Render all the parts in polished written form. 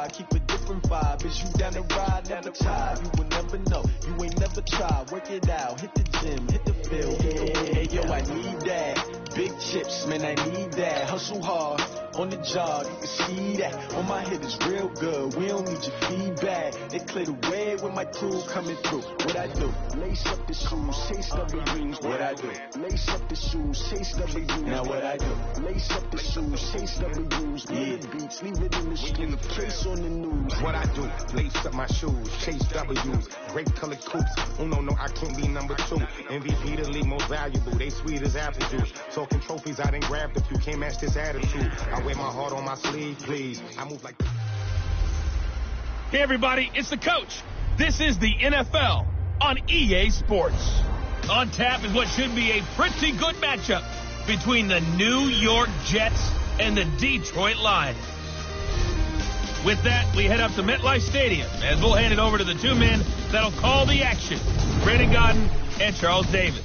keep a different vibe. Is you down the ride, never tired. You will never know, you ain't never tried. Work it out, hit the gym, hit the field. Hey, yo, I need that. Big chips, man, I need that. Hustle hard, on the job, you can see that. On my head is real good, we don't need your feedback. They clear the way when my crew coming through. What I do? Lace up the shoes, chase W's. What I do? Lace up the shoes, chase W's. Now what I do? Lace up the shoes, chase W's. Yeah. Beats, leave it in the street, case on the news. What I do? Lace up my shoes, chase W's. Great colored coupes. Oh no, I can't be number 2. MVP the league most valuable. They sweet as apple juice. Talking trophies, I didn't grab the few. Can't match this attitude. I wear my heart on my sleeve, please. I move like. Hey everybody, it's the coach. This is the NFL on EA Sports. On tap is what should be a pretty good matchup between the New York Jets and the Detroit Lions. With that, we head up to MetLife Stadium as we'll hand it over to the two men that'll call the action, Brandon Gaudin and Charles Davis.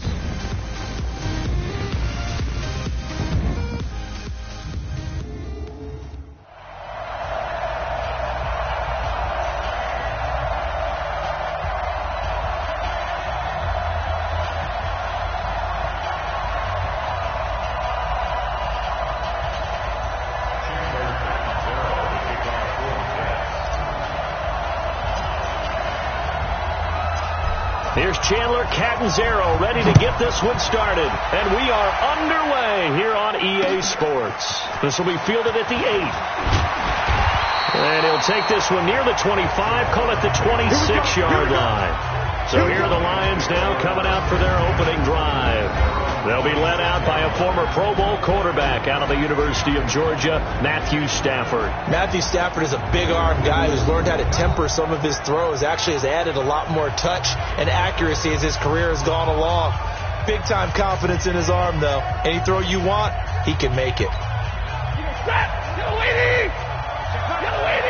Here's Chandler Catanzaro ready to get this one started. And we are underway here on EA Sports. This will be fielded at the 8. And he'll take this one near the 25, call it the 26-yard line. So here are the Lions now coming out for their opening drive. They'll be led out by a former Pro Bowl quarterback out of the University of Georgia, Matthew Stafford. Matthew Stafford is a big-arm guy who's learned how to temper some of his throws. Actually has added a lot more touch and accuracy as his career has gone along. Big-time confidence in his arm, though. Any throw you want, he can make it. Get away! Get away!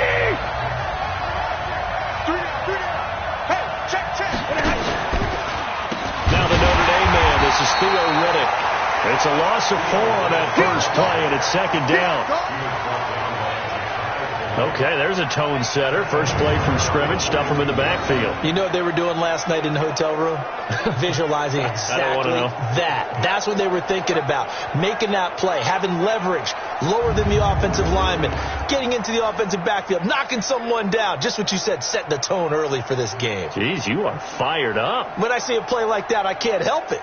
Hey, check. Now the Notre Dame man, this is Theo Riddick. It's a loss of 4 on that first play, and it's second down. Okay, there's a tone setter. First play from scrimmage, stuff him in the backfield. You know what they were doing last night in the hotel room? Visualizing exactly that. That's what they were thinking about. Making that play, having leverage, lower than the offensive lineman, getting into the offensive backfield, knocking someone down. Just what you said, setting the tone early for this game. Jeez, you are fired up. When I see a play like that, I can't help it.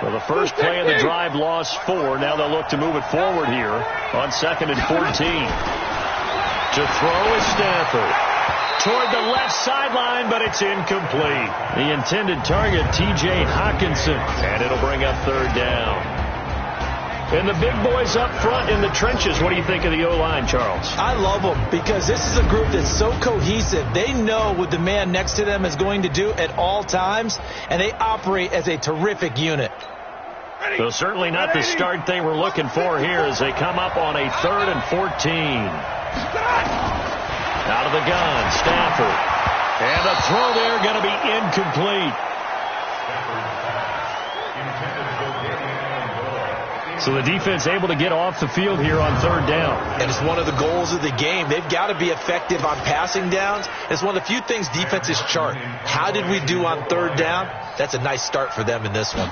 Well, the first play of the drive lost 4. Now they'll look to move it forward here on 2nd and 14. To throw is Stafford. Toward the left sideline, but it's incomplete. The intended target, T.J. Hawkinson. And it'll bring up 3rd down. And the big boys up front in the trenches. What do you think of the O-line, Charles? I love them because this is a group that's so cohesive. They know what the man next to them is going to do at all times, and they operate as a terrific unit. So certainly not the start they were looking for here as they come up on a 3rd and 14. Out of the gun, Stafford. And the throw there going to be incomplete. So the defense able to get off the field here on 3rd down. And it's one of the goals of the game. They've got to be effective on passing downs. It's one of the few things defenses chart. How did we do on 3rd down? That's a nice start for them in this one.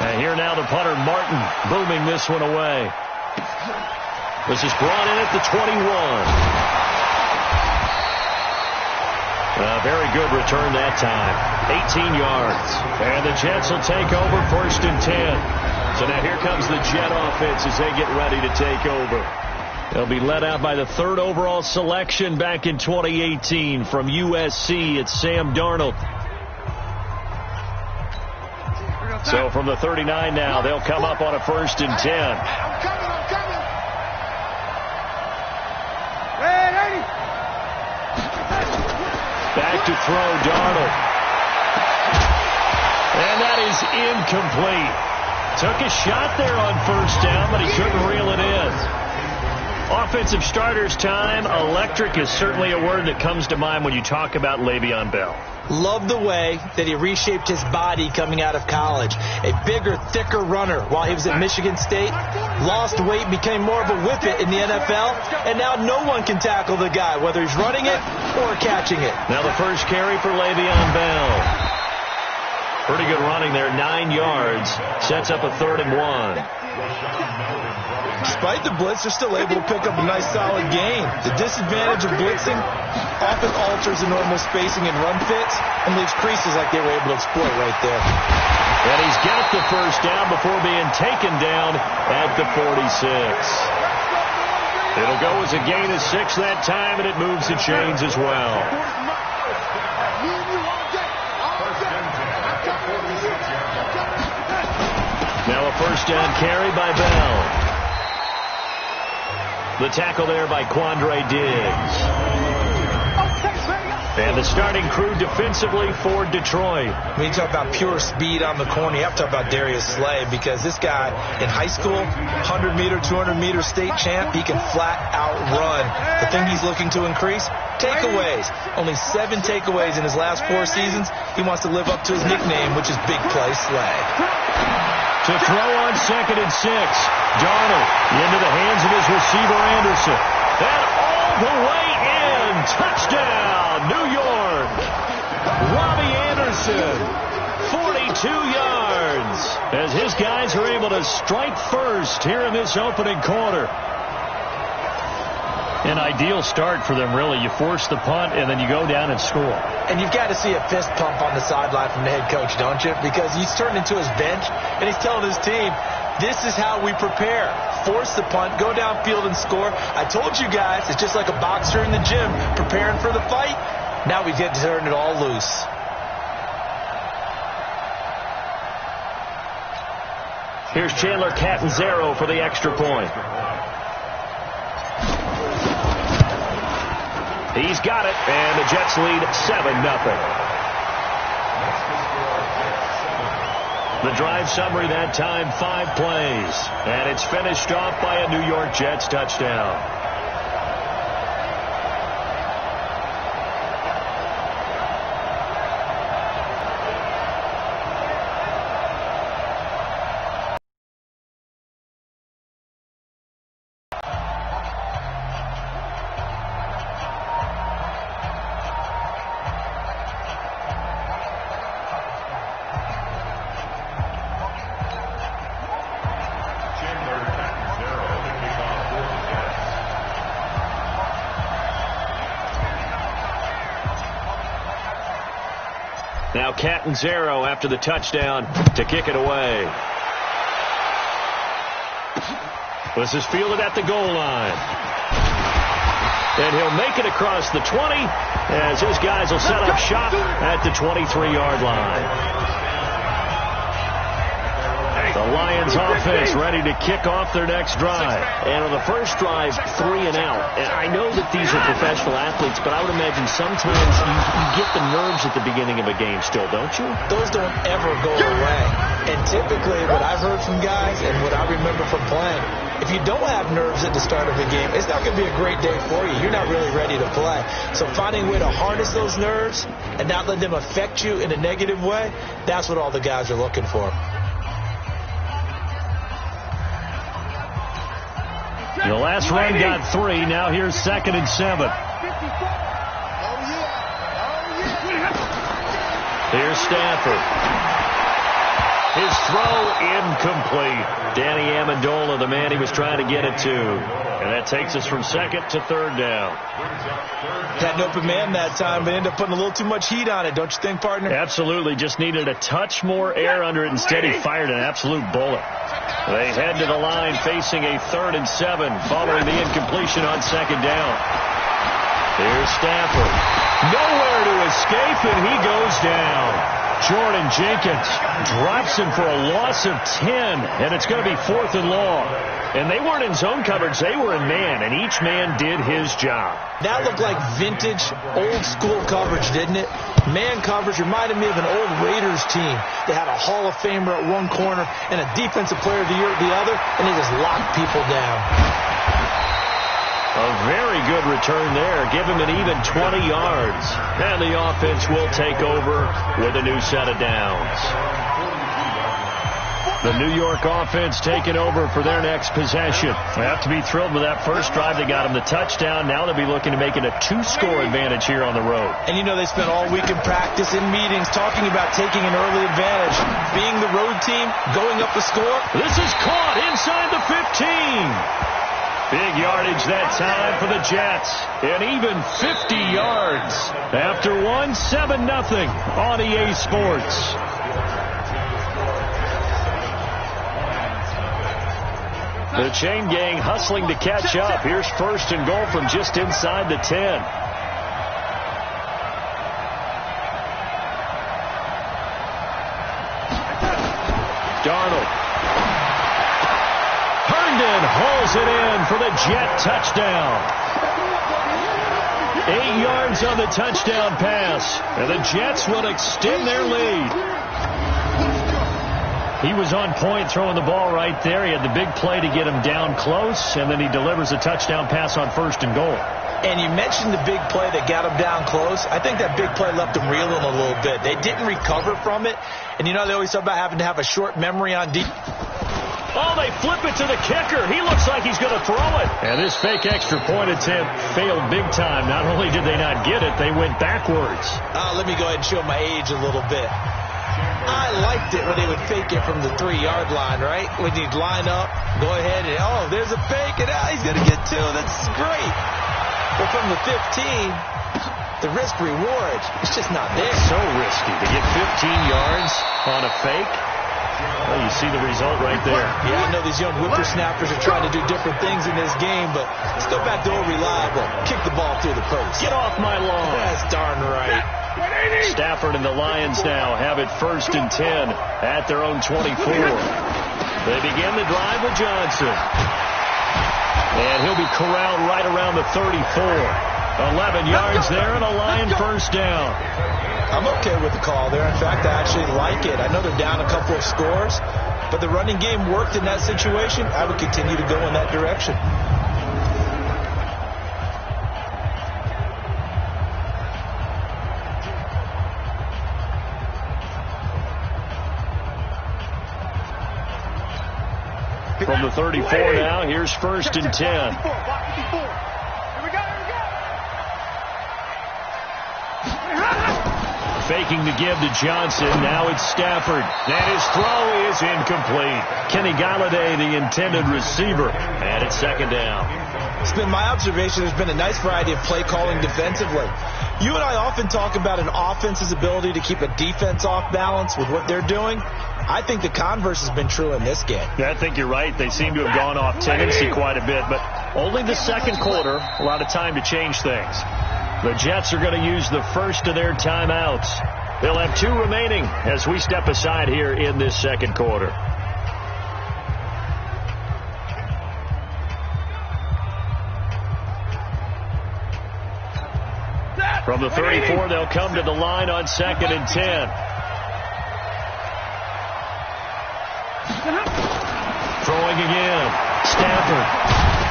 And here now the punter, Martin, booming this one away. This is brought in at the 21. Very good return that time. 18 yards. And the Jets will take over 1st and 10. So now here comes the Jet offense as they get ready to take over. They'll be led out by the 3rd overall selection back in 2018 from USC. It's Sam Darnold. So from the 39 now, they'll come up on a 1st and 10. I'm coming. Back to throw, Darnold. And that is incomplete. Took a shot there on 1st down, but he couldn't reel it in. Offensive starters time. Electric is certainly a word that comes to mind when you talk about Le'Veon Bell. Love the way that he reshaped his body coming out of college. A bigger, thicker runner while he was at Michigan State. Lost weight, became more of a whippet in the NFL, and now no one can tackle the guy, whether he's running it or catching it. Now the first carry for Le'Veon Bell. Pretty good running there, 9 yards. Sets up a 3rd and 1. Despite the blitz, they're still able to pick up a nice, solid gain. The disadvantage of blitzing often alters the normal spacing and run fits and leaves creases like they were able to exploit right there. And he's got the first down before being taken down at the 46. It'll go as a gain of 6 that time, and it moves the chains as well. Now a first down carry by Bell. The tackle there by Quandre Diggs. And the starting crew defensively for Detroit. When you talk about pure speed on the corner, you have to talk about Darius Slay, because this guy in high school, 100-meter, 200-meter state champ, he can flat out run. The thing he's looking to increase, takeaways. Only 7 takeaways in his last 4 seasons. He wants to live up to his nickname, which is Big Play Slay. To throw on 2nd and 6. Darnold into the hands of his receiver, Anderson. And all the way in. Touchdown, New York. Robbie Anderson, 42 yards. As his guys are able to strike first here in this opening quarter. An ideal start for them, really. You force the punt, and then you go down and score. And you've got to see a fist pump on the sideline from the head coach, don't you? Because he's turned into his bench, and he's telling his team, this is how we prepare. Force the punt, go downfield and score. I told you guys, it's just like a boxer in the gym preparing for the fight. Now we get to turn it all loose. Here's Chandler Catanzaro for the extra point. He's got it, and the Jets lead 7-0. The drive summary that time, 5 plays. And it's finished off by a New York Jets touchdown. Now Catanzaro after the touchdown to kick it away. This is fielded at the goal line. And he'll make it across the 20 as his guys will set up shop at the 23-yard line. The Lions offense ready to kick off their next drive. And on the first drive, 3 and out. And I know that these are professional athletes, but I would imagine sometimes you get the nerves at the beginning of a game still, don't you? Those don't ever go away. And typically what I've heard from guys and what I remember from playing, if you don't have nerves at the start of a game, it's not going to be a great day for you. You're not really ready to play. So finding a way to harness those nerves and not let them affect you in a negative way, that's what all the guys are looking for. The last run got 3. Now here's 2nd and 7. Here's Stafford. His throw incomplete. Danny Amendola, the man he was trying to get it to. And that takes us from 2nd to 3rd down. Had an open man that time, but ended up putting a little too much heat on it, don't you think, partner? Absolutely. Just needed a touch more air under it. Instead, he fired an absolute bullet. They head to the line facing a 3rd and 7 following the incompletion on 2nd down. Here's Stafford. Nowhere to escape, and he goes down. Jordan Jenkins drops him for a loss of 10, and it's going to be 4th and long. And they weren't in zone coverage. They were in man, and each man did his job. That looked like vintage, old-school coverage, didn't it? Man coverage reminded me of an old Raiders team. They had a Hall of Famer at one corner and a Defensive Player of the Year at the other, and they just locked people down. A very good return there. Give him an even 20 yards. And the offense will take over with a new set of downs. The New York offense taking over for their next possession. They have to be thrilled with that first drive. They got them the touchdown. Now they'll be looking to make it a 2-score advantage here on the road. And you know they spent all week in practice, in meetings, talking about taking an early advantage. Being the road team, going up the score. This is caught inside the 15. Big yardage that time for the Jets. An even 50 yards. After 7-0 on EA Sports. The chain gang hustling to catch up. Here's 1st and goal from just inside the 10. Darnold. Herndon hauls it in for the Jet touchdown. 8 yards on the touchdown pass. And the Jets will extend their lead. He was on point throwing the ball right there. He had the big play to get him down close, and then he delivers a touchdown pass on 1st and goal. And you mentioned the big play that got him down close. I think that big play left him reeling a little bit. They didn't recover from it. And you know they always talk about having to have a short memory on deep. Oh, they flip it to the kicker. He looks like he's going to throw it. And this fake extra point attempt failed big time. Not only did they not get it, they went backwards. Let me go ahead and show my age a little bit. I liked it when they would fake it from the 3-yard line, right? When you'd line up, go ahead and, oh, there's a fake, and he's going to get 2. That's great. But from the 15, the risk-reward, it's just not there. So risky to get 15 yards on a fake. Well, you see the result right there. Yeah, I know these young whippersnappers are trying to do different things in this game, but let's go back to old reliable. Kick the ball through the post. Get off my lawn. That's darn right. Stafford and the Lions now have it 1st and 10 at their own 24. They begin the drive with Johnson. And he'll be corralled right around the 34. 11 yards there and a Lion first down. I'm okay with the call there. In fact, I actually like it. I know they're down a couple of scores, but the running game worked in that situation. I would continue to go in that direction. From the 34 now, here's 1st and 10. Faking the give to Johnson. Now it's Stafford. And his throw is incomplete. Kenny Galladay, the intended receiver. And it's 2nd down. It's been my observation there's been a nice variety of play calling defensively. You and I often talk about an offense's ability to keep a defense off balance with what they're doing. I think the converse has been true in this game. Yeah, I think you're right. They seem to have gone off tendency quite a bit, but only the 2nd quarter, a lot of time to change things. The Jets are going to use the first of their timeouts. They'll have 2 remaining as we step aside here in this 2nd quarter. From the 34, they'll come to the line on 2nd and 10. Throwing again. Stafford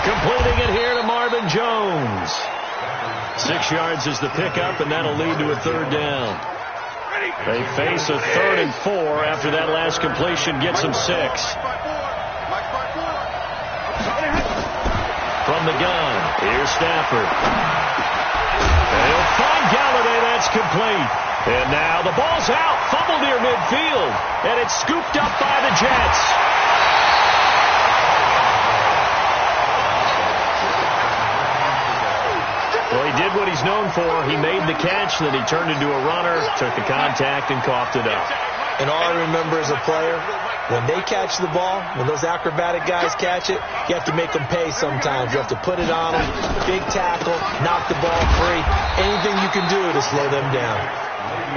completing it here to Marvin Jones. 6 yards is the pickup, and that'll lead to a 3rd down. They face a 3rd and 4 after that last completion gets them 6. From the gun, here's Stafford. They'll find Galladay. That's complete. And now the ball's out. Fumble near midfield. And it's scooped up by the Jets. Well, he did what he's known for. He made the catch, then he turned into a runner, took the contact, and coughed it up. And all I remember as a player, when they catch the ball, when those acrobatic guys catch it, you have to make them pay sometimes. You have to put it on them, big tackle, knock the ball free. Anything you can do to slow them down.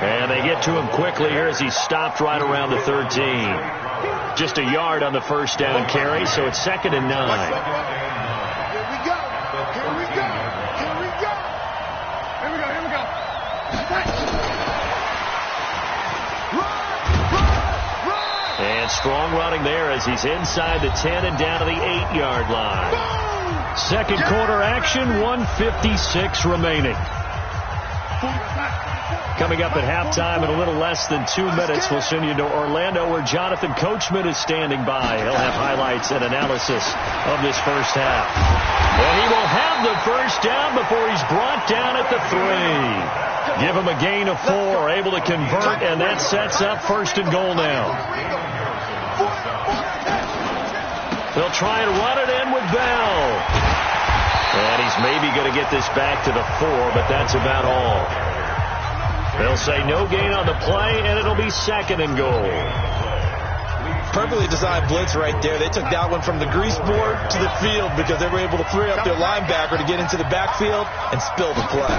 And they get to him quickly here as he stopped right around the 13. Just a yard on the first down carry, so it's 2nd and 9. And strong running there as he's inside the 10 and down to the 8-yard line. Second quarter action, 1:56 remaining. Coming up at halftime in a little less than 2 minutes, we'll send you to Orlando where Jonathan Coachman is standing by. He'll have highlights and analysis of this first half. And he will have the first down before he's brought down at the 3. Give him a gain of 4, able to convert, and that sets up first and goal now. They'll try and run it in with Bell. And he's maybe going to get this back to the 4, but that's about all. They'll say no gain on the play, and it'll be second and goal. Perfectly designed blitz right there. They took that one from the grease board to the field because they were able to free up their linebacker to get into the backfield and spill the play.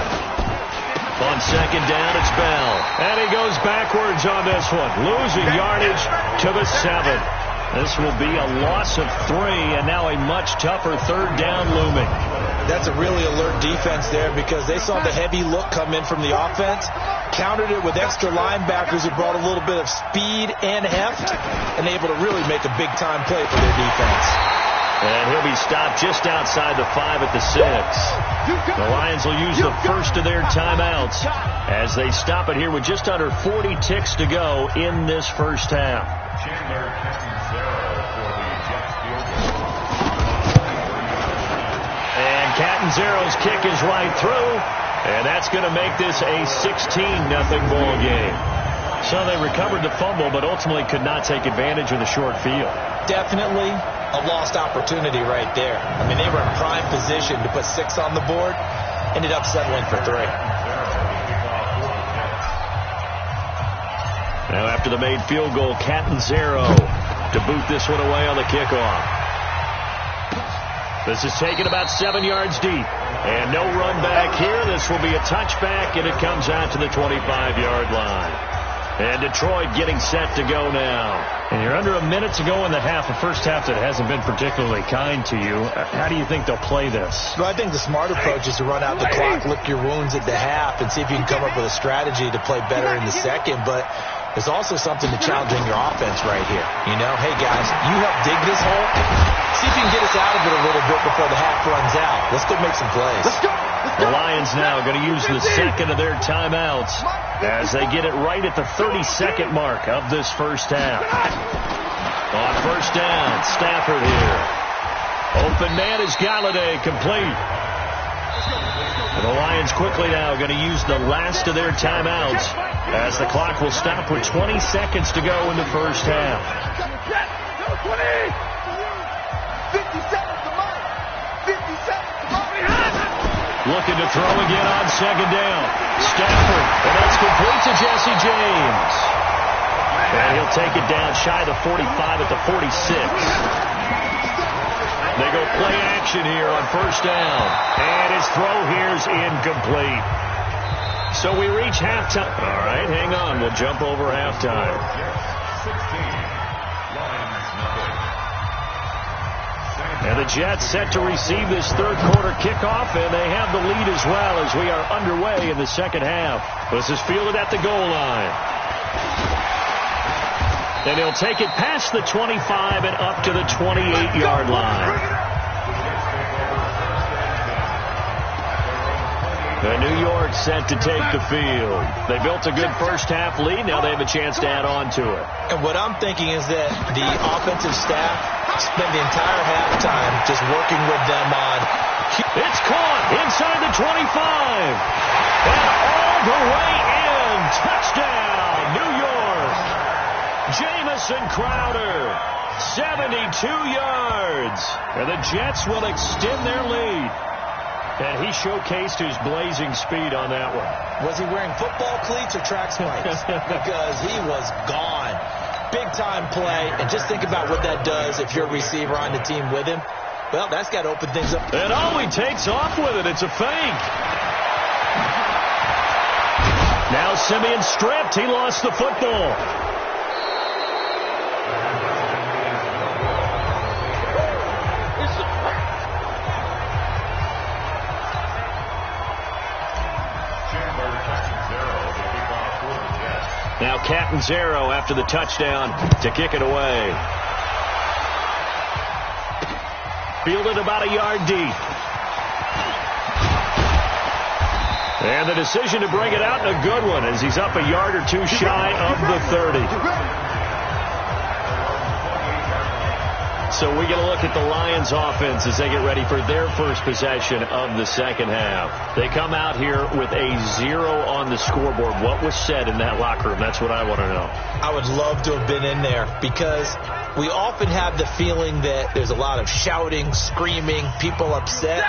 On second down, it's Bell. And he goes backwards on this one, losing yardage to the 7. This will be a loss of 3, and now a much tougher third down looming. That's a really alert defense there because they saw the heavy look come in from the offense, countered it with extra linebackers who brought a little bit of speed and heft, and able to really make a big-time play for their defense. And he'll be stopped just outside the 5 at the 6. The Lions will use the first of their timeouts as they stop it here with just under 40 ticks to go in this first half. And Catanzaro's kick is right through, and that's going to make this a 16-0 ball game. So they recovered the fumble, but ultimately could not take advantage of the short field. Definitely a lost opportunity right there. I mean, they were in prime position to put 6 on the board, ended up settling for 3. Now after the made field goal, Catanzaro to boot this one away on the kickoff. This is taken about 7 yards deep. And no run back here. This will be a touchback, and it comes out to the 25-yard line. And Detroit getting set to go now. And you're under a minute to go in the half, a first half that hasn't been particularly kind to you. How do you think they'll play this? Well, I think the smart approach is to run out the clock, lick your wounds at the half, and see if you can come up with a strategy to play better in the second. But there's also something to challenging your offense right here. You know, hey, guys, you help dig this hole. See if you can get us out of it a little bit before the half runs out. Let's go make some plays. Let's go. The Lions now going to use the second of their timeouts as they get it right at the 30-second mark of this first half. On first down, Stafford here. Open man is Galladay, complete. And the Lions quickly now going to use the last of their timeouts as the clock will stop with 20 seconds to go in the first half. 50 seconds to mark. 50 seconds to mark. Looking to throw again on second down. Stafford, and that's complete to Jesse James. And he'll take it down shy of the 45 at the 46. They go play action here on first down. And his throw here's incomplete. So we reach halftime. All right, hang on. We'll jump over halftime. And the Jets set to receive this third quarter kickoff, and they have the lead as well as we are underway in the second half. This is fielded at the goal line. And he'll take it past the 25 and up to the 28-yard line. And New York set to take the field. They built a good first half lead. Now they have a chance to add on to it. And what I'm thinking is that the offensive staff spent the entire halftime just working with them on. It's caught inside the 25. And all the way in. Touchdown, New York. Jamison Crowder, 72 yards. And the Jets will extend their lead. And he showcased his blazing speed on that one. Was he wearing football cleats or track spikes? Because he was gone. Big-time play. And just think about what that does if you're a receiver on the team with him. Well, that's got to open things up. And he takes off with it. It's a fake. Now Simeon stripped. He lost the football. Now Catanzaro after the touchdown to kick it away. Fielded about a yard deep. And the decision to bring it out, a good one, as he's up a yard or two shy of the 30. So we get a look at the Lions offense as they get ready for their first possession of the second half. They come out here with a 0 on the scoreboard. What was said in that locker room? That's what I want to know. I would love to have been in there because we often have the feeling that there's a lot of shouting, screaming, people upset.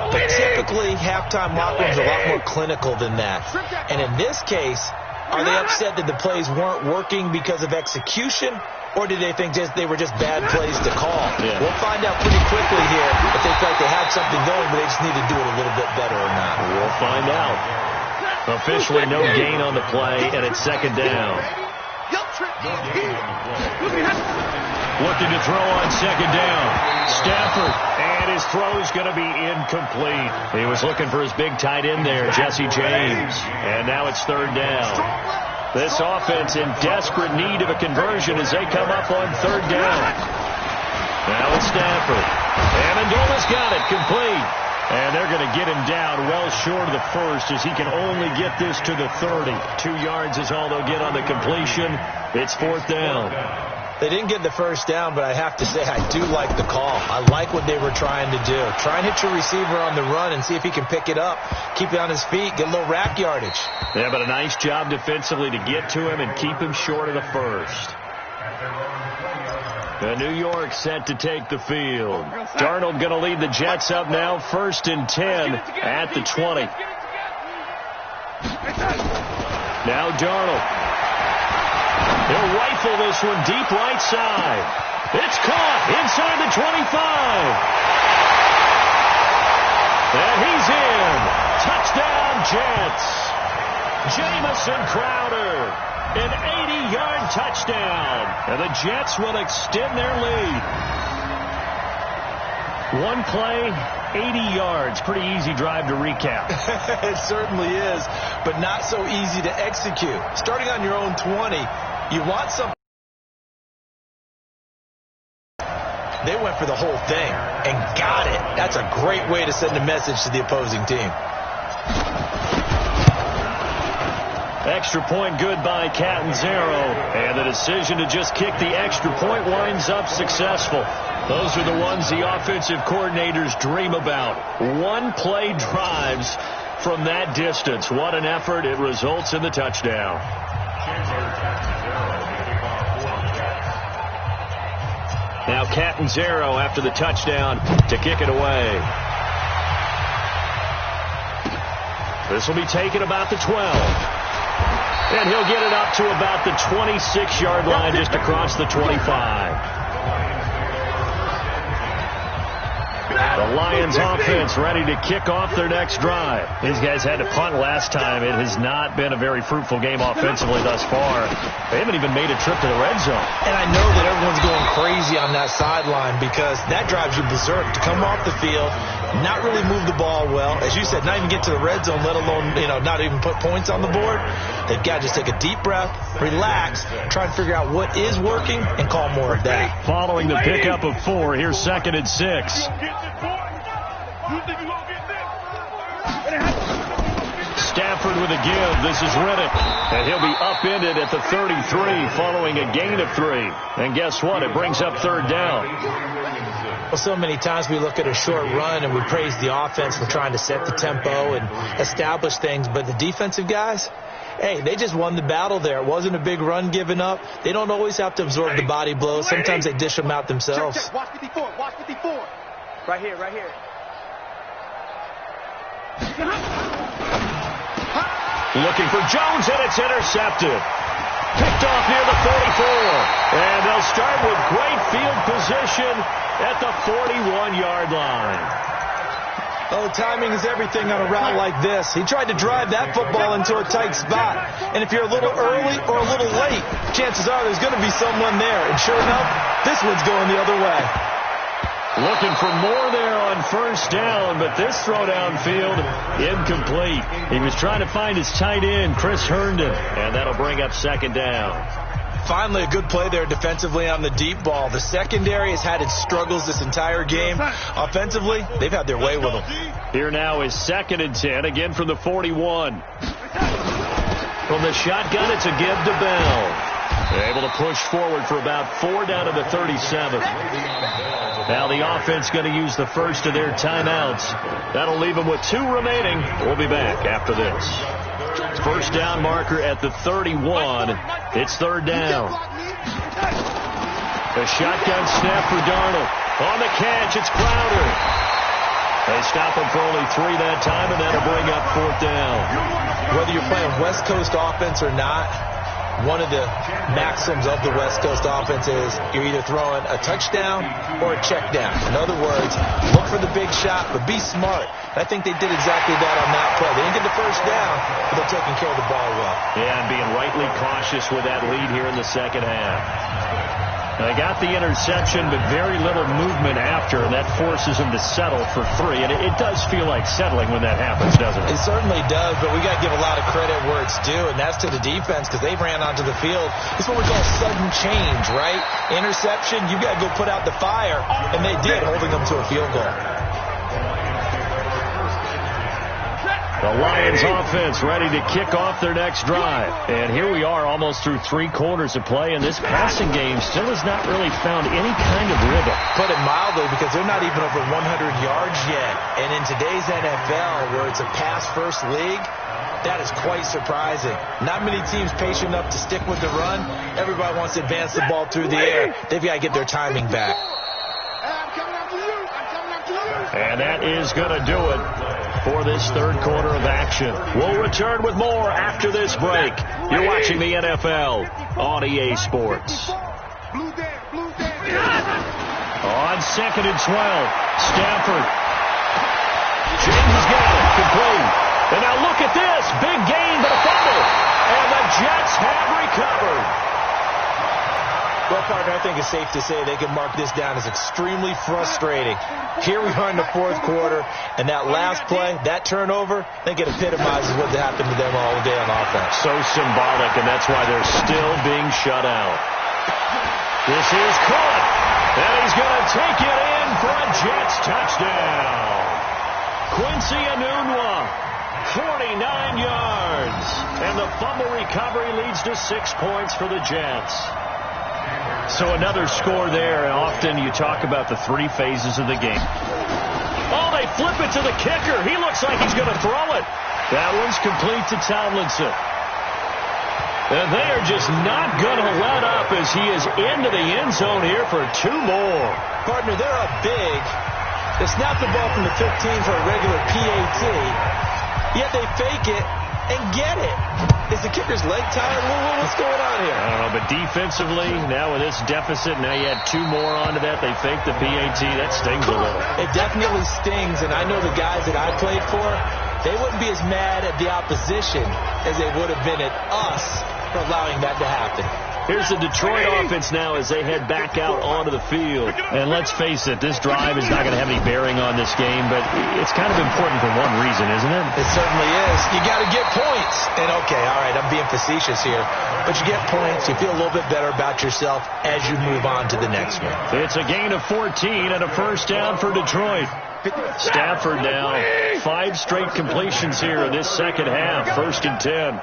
But typically, halftime locker rooms are a lot more clinical than that. And in this case, are they upset that the plays weren't working because of execution? Or do they think they were just bad plays to call? Yeah. We'll find out pretty quickly here if they felt they had something going, but they just need to do it a little bit better or not. We'll find out. Officially no gain on the play, and it's second down. Looking to throw on second down. Stafford, and his throw's going to be incomplete. He was looking for his big tight end there, Jesse James. And now it's third down. This offense in desperate need of a conversion as they come up on third down. Now it's Stafford. Amendola's got it, complete. And they're going to get him down well short of the first as he can only get this to the 30. 2 yards is all they'll get on the completion. It's fourth down. They didn't get the first down, but I have to say I do like the call. I like what they were trying to do. Try and hit your receiver on the run and see if he can pick it up. Keep it on his feet. Get a little rack yardage. Yeah, but a nice job defensively to get to him and keep him short of the first. New York set to take the field. Darnold going to lead the Jets up now, 1st and 10 at the 20. Now Darnold. He'll rifle this one deep right side. It's caught inside the 25. And he's in. Touchdown, Jets. Jamison Crowder. An 80-yard touchdown. And the Jets will extend their lead. One play, 80 yards. Pretty easy drive to recap. It certainly is, but not so easy to execute. Starting on your own 20, you want something. They went for the whole thing and got it. That's a great way to send a message to the opposing team. Extra point good by Catanzaro. And the decision to just kick the extra point winds up successful. Those are the ones the offensive coordinators dream about. One-play drives from that distance. What an effort. It results in the touchdown. Now Catanzaro after the touchdown to kick it away. This will be taken about the 12. And he'll get it up to about the 26-yard line just across the 25. The Lions offense ready to kick off their next drive. These guys had to punt last time. It has not been a very fruitful game offensively thus far. They haven't even made a trip to the red zone. And I know that everyone's going crazy on that sideline because that drives you berserk to come off the field, not really move the ball well. As you said, not even get to the red zone, let alone, not even put points on the board. They've got to just take a deep breath, relax, try and figure out what is working, and call more of that. Following the pickup of 4, here's 2nd and 6. Stafford with a give. This is Riddick. And he'll be upended at the 33 following a gain of 3. And guess what? It brings up third down. Well, so many times we look at a short run and we praise the offense for trying to set the tempo and establish things. But the defensive guys, hey, they just won the battle there. It wasn't a big run given up. They don't always have to absorb the body blows. Sometimes they dish them out themselves. Check. Watch 54. Watch 54. Right here. Looking for Jones, and it's intercepted. Picked off near the 44. And they'll start with great field position at the 41-yard line. Oh, timing is everything on a route like this. He tried to drive that football into a tight spot. And if you're a little early or a little late, chances are there's going to be someone there. And sure enough, this one's going the other way. Looking for more there on first down, but this throw downfield incomplete. He was trying to find his tight end, Chris Herndon, and that'll bring up second down. finally a good play there defensively on the deep ball. The secondary has had its struggles this entire game. Offensively, they've had their way with them. Here now is 2nd and 10, again from the 41. From the shotgun, it's a give to Bell. They're able to push forward for about 4 down to the 37. Now the offense going to use the first of their timeouts. That'll leave them with 2 remaining. We'll be back after this. First down marker at the 31. It's 3rd down. The shotgun snap for Darnold. On the catch, it's Crowder. They stop him for only 3 that time, and that'll bring up 4th down. Whether you're playing West Coast offense or not, one of the maxims of the West Coast offense is you're either throwing a touchdown or a check down. In other words, look for the big shot, but be smart. I think they did exactly that on that play. They didn't get the first down, but they're taking care of the ball well. Yeah, and being rightly cautious with that lead here in the second half. They got the interception, but very little movement after, and that forces them to settle for 3. And it does feel like settling when that happens, doesn't it? It certainly does, but we got to give a lot of credit where it's due, and that's to the defense because they ran onto the field. It's what we call sudden change, right? Interception, you got to go put out the fire, and they did, holding them to a field goal. The Lions offense ready to kick off their next drive. And here we are almost through 3 quarters of play, and this passing game still has not really found any kind of rhythm. Put it mildly, because they're not even over 100 yards yet. And in today's NFL, where it's a pass-first league, that is quite surprising. Not many teams patient enough to stick with the run. Everybody wants to advance the ball through the air. They've got to get their timing back. And that is going to do it for this 3rd quarter of action. We'll return with more after this break. You're watching the NFL on EA Sports. On 2nd and 12, Stafford. James has got it, complete. And now look at this, big gain, but a fumble. And the Jets have recovered. Well, partner, I think it's safe to say they can mark this down as extremely frustrating. Here we are in the 4th quarter, and that last play, that turnover, I think it epitomizes what happened to them all day on offense. So symbolic, and that's why they're still being shut out. This is caught, and he's going to take it in for a Jets touchdown. Quincy Enunwa, 49 yards, and the fumble recovery leads to 6 points for the Jets. So another score there. Often you talk about the 3 phases of the game. Oh, they flip it to the kicker. He looks like he's going to throw it. That one's complete to Tomlinson. And they are just not going to let up as he is into the end zone here for 2 more. Partner, they're up big. They snap the ball from the 15 for a regular PAT, yet they fake it and get it. Is the kicker's leg tired? What's going on here? I don't know, but defensively, now with this deficit, now you add 2 more onto that. They fake the PAT. That stings a little. It definitely stings, and I know the guys that I played for, they wouldn't be as mad at the opposition as they would have been at us for allowing that to happen. Here's the Detroit offense now as they head back out onto the field. And let's face it, this drive is not going to have any bearing on this game, but it's kind of important for one reason, isn't it? It certainly is. You got to get points. And okay, all right, I'm being facetious here, but you get points, you feel a little bit better about yourself as you move on to the next one. It's a gain of 14 and a first down for Detroit. Stafford now, 5 straight completions here in this second half, 1st and 10.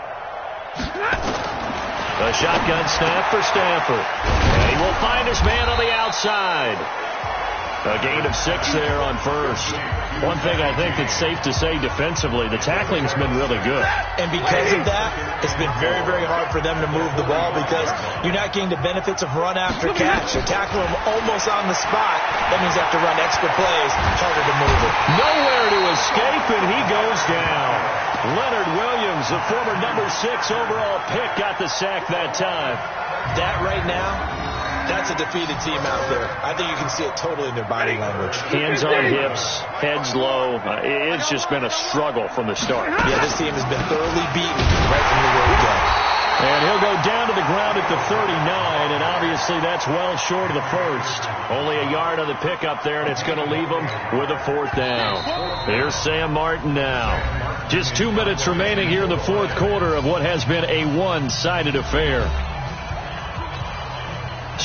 A shotgun snap for Stafford. And he will find his man on the outside. A gain of 6 there on first. One thing I think that's safe to say defensively, the tackling's been really good. And because of that, it's been very, very hard for them to move the ball because you're not getting the benefits of run after catch. They're tackling him almost on the spot. That means they have to run extra plays, harder to move it. Nowhere to escape, and he goes down. Leonard Williams, the former number 6 overall pick, got the sack that time. That right now, that's a defeated team out there. I think you can see it totally in their body language. Hands on hips, heads low. It's just been a struggle from the start. Yeah, this team has been thoroughly beaten right from the word go. And he'll go down to the ground at the 39, and obviously that's well short of the first. Only a yard on the pickup there, and it's going to leave him with a 4th down. Here's Sam Martin now. Just 2 minutes remaining here in the 4th quarter of what has been a one-sided affair.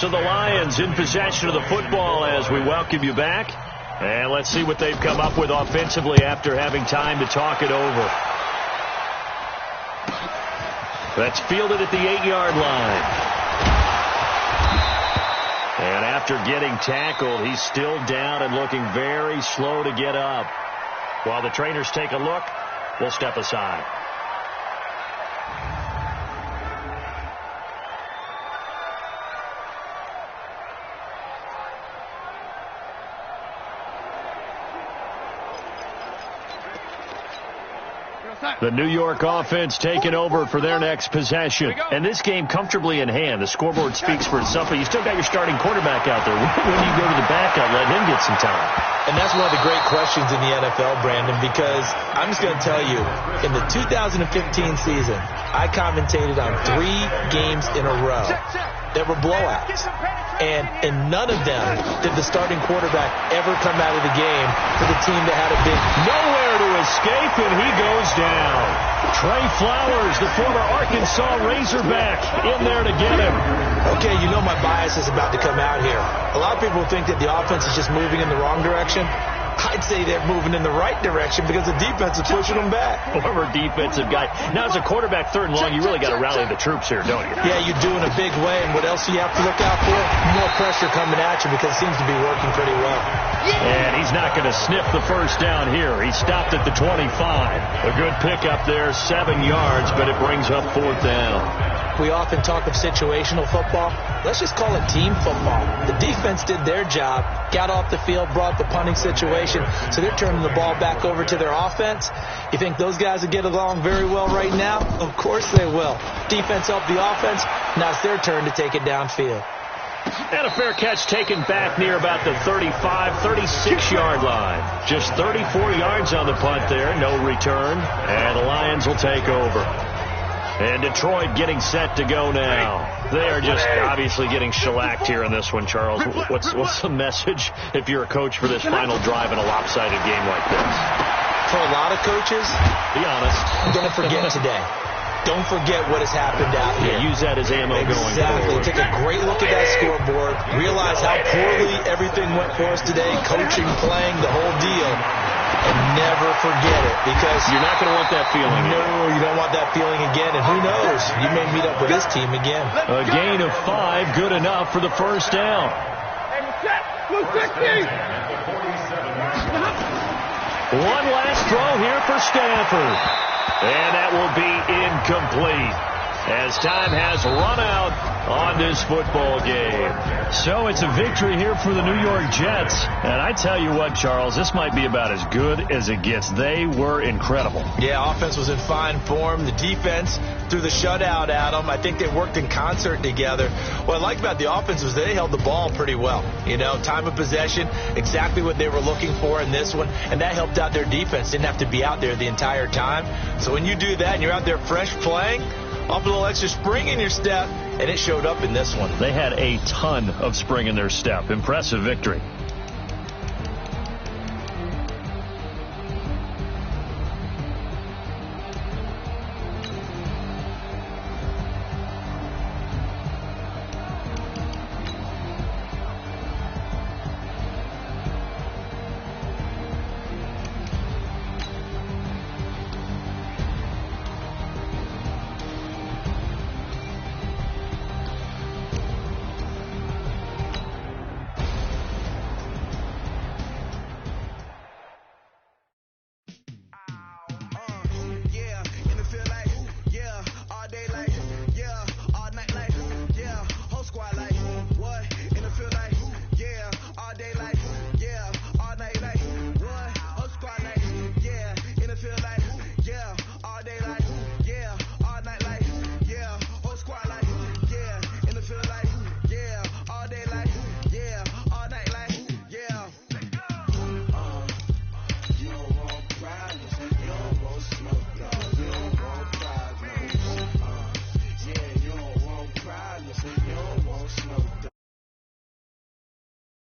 So the Lions in possession of the football as we welcome you back. And let's see what they've come up with offensively after having time to talk it over. That's fielded at the 8-yard line. And after getting tackled, he's still down and looking very slow to get up. While the trainers take a look, we'll step aside. The New York offense taking over for their next possession. And this game comfortably in hand. The scoreboard speaks for itself, but you still got your starting quarterback out there. When do you go to the backup, let him get some time? And that's one of the great questions in the NFL, Brandon, because I'm just going to tell you, in the 2015 season, I commentated on 3 games in a row that were blowouts. And in none of them did the starting quarterback ever come out of the game for the team that had a big... Nowhere to escape, and he goes down. Trey Flowers, the former Arkansas Razorback, in there to get him. Okay, you know my bias is about to come out here. A lot of people think that the offense is just moving in the wrong direction. I'd say they're moving in the right direction because the defense is pushing them back. Former defensive guy. Now, as a quarterback, 3rd and long, you really got to rally the troops here, don't you? Yeah, you do in a big way. And what else do you have to look out for? More pressure coming at you because it seems to be working pretty well. And he's not going to sniff the first down here. He stopped at the 25. A good pickup there, 7 yards, but it brings up 4th down. We often talk of situational football. Let's just call it team football. The defense did their job, got off the field, brought the punting situation, so they're turning the ball back over to their offense. You think those guys will get along very well right now? Of course they will. Defense helped the offense. Now it's their turn to take it downfield. And a fair catch taken back near about the 35, 36-yard line. Just 34 yards on the punt there, no return, and the Lions will take over. And Detroit getting set to go now. They are just obviously getting shellacked here in this one, Charles. What's the message if you're a coach for this final drive in a lopsided game like this? For a lot of coaches, be honest, don't forget today. Don't forget what has happened out here. Yeah, use that as ammo going forward. Exactly. Take a great look at that scoreboard. Realize how poorly everything went for us today. Coaching, playing, the whole deal. And never forget it, because you're not going to want that feeling. No, you don't want that feeling again. And who knows? You may meet up with this team again. A gain of 5, good enough for the first down. One last throw here for Stanford. And that will be incomplete, as time has run out on this football game. So it's a victory here for the New York Jets. And I tell you what, Charles, this might be about as good as it gets. They were incredible. Yeah, offense was in fine form. The defense threw the shutout at them. I think they worked in concert together. What I like about the offense was they held the ball pretty well. You know, time of possession, exactly what they were looking for in this one. And that helped out their defense. Didn't have to be out there the entire time. So when you do that and you're out there fresh playing, up a little extra spring in your step, and it showed up in this one. They had a ton of spring in their step. Impressive victory.